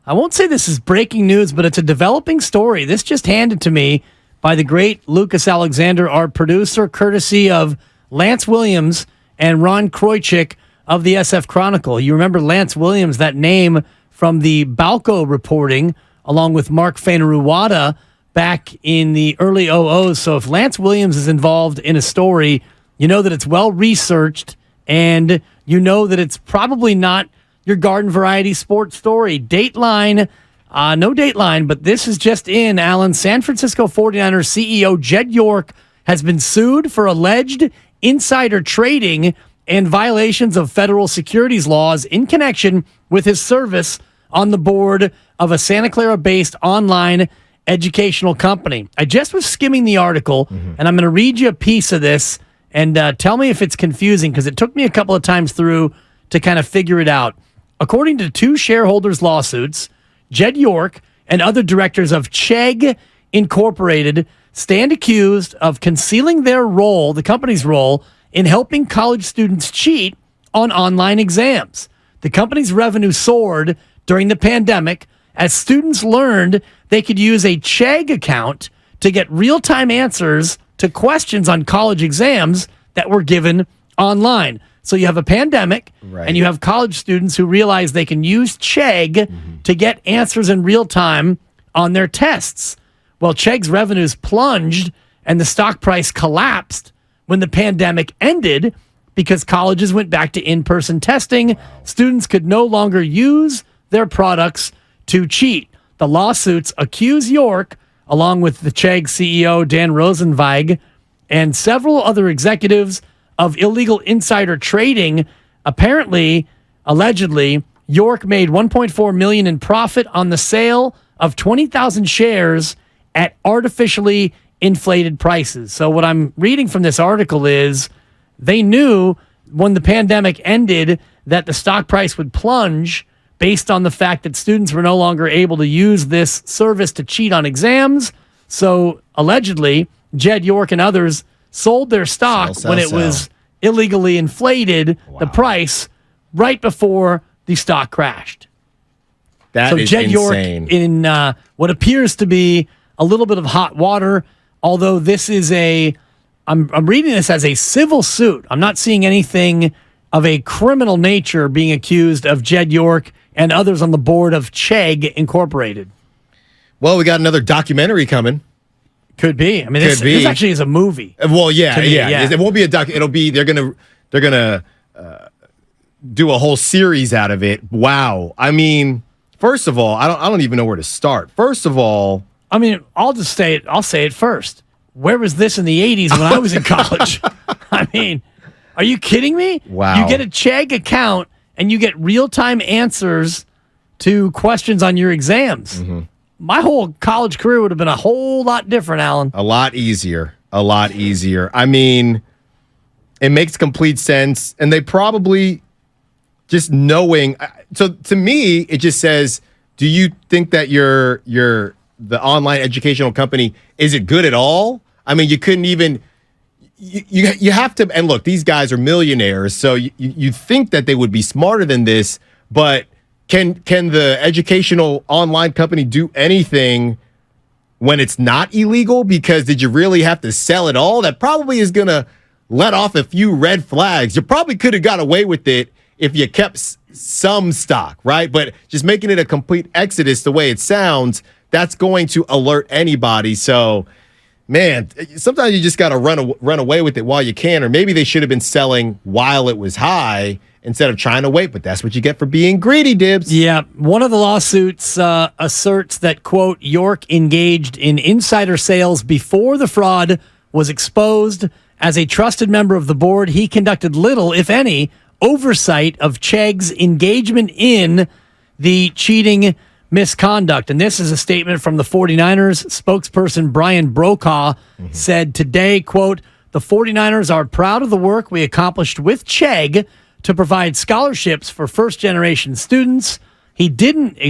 I won't say this is breaking news, but it's a developing story. This just handed to me by the great Lucas Alexander, our producer, courtesy of Lance Williams and Ron Kroichik of the SF Chronicle. You remember Lance Williams, that name from the Balco reporting, along with Mark Fainaru-Wada back in the early 00s. So if Lance Williams is involved in a story, you know that it's well-researched, and you know that it's probably not your garden variety sports story. Dateline, no Dateline, but this is just in, Alan. San Francisco 49ers CEO Jed York has been sued for alleged insider trading and violations of federal securities laws in connection with his service on the board of a Santa Clara-based online educational company. I just was skimming the article, and I'm going to read you a piece of this, and tell me if it's confusing, because it took me a couple of times through to kind of figure it out. According to two shareholders' lawsuits, Jed York and other directors of Chegg Incorporated stand accused of concealing their role, the company's role, in helping college students cheat on online exams. The company's revenue soared during the pandemic as students learned they could use a Chegg account to get real-time answers to questions on college exams that were given online. So you have a pandemic, and you have college students who realize they can use Chegg to get answers in real time on their tests. Well, Chegg's revenues plunged and the stock price collapsed when the pandemic ended because colleges went back to in-person testing. Students could no longer use their products to cheat. The lawsuits accuse York, along with the Chegg CEO Dan Rosenzweig and several other executives, of illegal insider trading. Apparently, allegedly, York made $1.4 million in profit on the sale of 20,000 shares at artificially inflated prices. So what I'm reading from this article is they knew when the pandemic ended that the stock price would plunge based on the fact that students were no longer able to use this service to cheat on exams. So allegedly, Jed York and others sold their stock when it was illegally inflated, the price, right before the stock crashed. That is Jed York insane. in what appears to be a little bit of hot water, although this is I'm reading this as a civil suit. I'm not seeing anything of a criminal nature being accused of Jed York and others on the board of Chegg Incorporated. Well, we got another documentary coming. Could be. I mean, this actually is a movie. Well, yeah. It won't be a doc. It'll be they're gonna do a whole series out of it. Wow. I mean, first of all, I don't even know where to start. First of all, I mean, I'll say it first. Where was this in the 80s when I was in college? I mean, are you kidding me? Wow. You get a Chegg account and you get real-time answers to questions on your exams. My whole college career would have been a whole lot different, Alan. A lot easier. I mean, it makes complete sense. And they probably just knowing. So to me, it just says, do you think that the online educational company, is it good at all? I mean, you couldn't even, you have to, and look, these guys are millionaires. So you think that they would be smarter than this, but Can the educational online company do anything when it's not illegal? Because did you really have to sell it all? That probably is going to let off a few red flags. You probably could have got away with it if you kept some stock, right? But just making it a complete exodus the way it sounds, that's going to alert anybody. So, man, sometimes you just got to run away with it while you can, or maybe they should have been selling while it was high instead of trying to wait, but that's what you get for being greedy, Dibs. Yeah, one of the lawsuits asserts that, quote, York engaged in insider sales before the fraud was exposed. As a trusted member of the board, he conducted little, if any, oversight of Chegg's engagement in the cheating misconduct. And this is a statement from the 49ers. Spokesperson Brian Brokaw said today, quote, the 49ers are proud of the work we accomplished with Chegg to provide scholarships for first-generation students.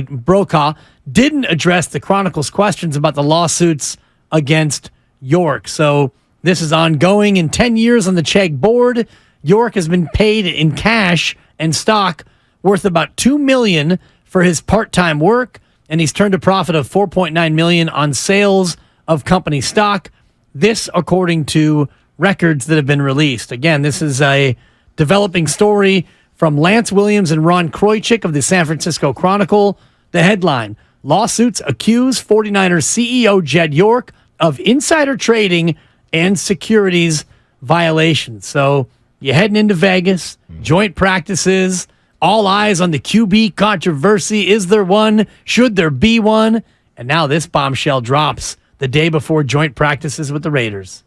Brokaw didn't address the Chronicle's questions about the lawsuits against York. So this is ongoing. In 10 years on the Chegg board, York has been paid in cash and stock worth about $2 million for his part-time work. and he's turned a profit of $4.9 million on sales of company stock. This, according to records that have been released. Again, this is a developing story from Lance Williams and Ron Kroichik of the San Francisco Chronicle. The headline, lawsuits accuse 49ers CEO Jed York of insider trading and securities violations. So you're heading into Vegas, joint practices, all eyes on the QB controversy. Is there one? Should there be one? And now this bombshell drops the day before joint practices with the Raiders.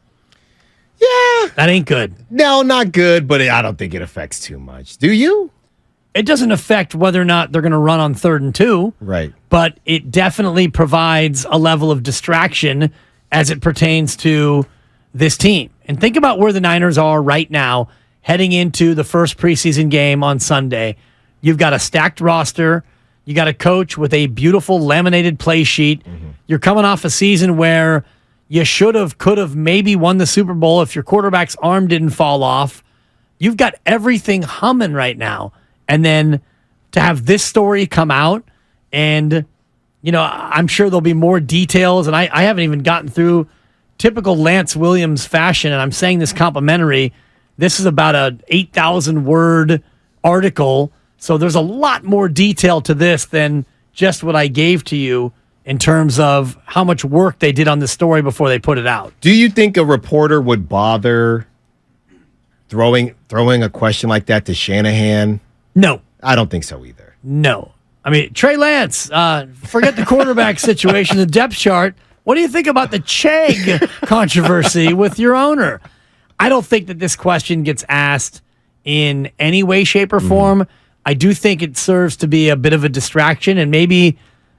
Yeah. That ain't good. No, not good, but I don't think it affects too much. Do you? It doesn't affect whether or not they're going to run on 3rd and 2. Right. But it definitely provides a level of distraction as it pertains to this team. And think about where the Niners are right now, heading into the first preseason game on Sunday. You've got a stacked roster. You got a coach with a beautiful laminated play sheet. Mm-hmm. You're coming off a season where you should have, could have, maybe won the Super Bowl if your quarterback's arm didn't fall off. You've got everything humming right now. And then to have this story come out, and, you know, I'm sure there'll be more details, and I haven't even gotten through typical Lance Williams fashion, and I'm saying this complimentary. This is about a 8,000-word article, so there's a lot more detail to this than just what I gave to you in terms of how much work they did on the story before they put it out. Do you think a reporter would bother throwing a question like that to Shanahan? No. I don't think so either. No. I mean, Trey Lance, forget the quarterback situation, the depth chart. What do you think about the Chegg controversy with your owner? I don't think that this question gets asked in any way, shape, or form. I do think it serves to be a bit of a distraction, and maybe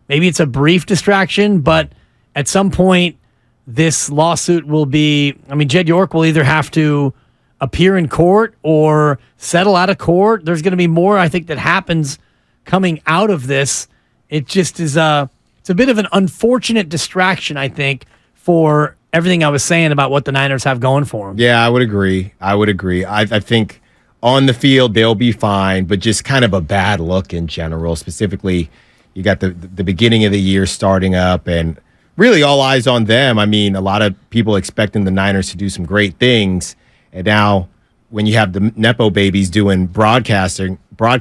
it's a brief distraction, but at some point, this lawsuit will be, I mean, Jed York will either have to appear in court or settle out of court. There's going to be more, I think, that happens coming out of this. It just is it's a bit of an unfortunate distraction, I think, for everything I was saying about what the Niners have going for them. Yeah, I would agree. I think on the field, they'll be fine, but just kind of a bad look in general. Specifically, you got the beginning of the year starting up, and really all eyes on them. I mean, a lot of people expecting the Niners to do some great things, and now when you have the Nepo babies doing broadcasting for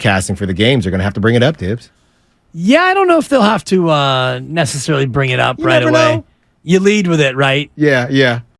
the games, they're going to have to bring it up, Dibs. Yeah, I don't know if they'll have to necessarily bring it up right away. Know. You lead with it, right? Yeah.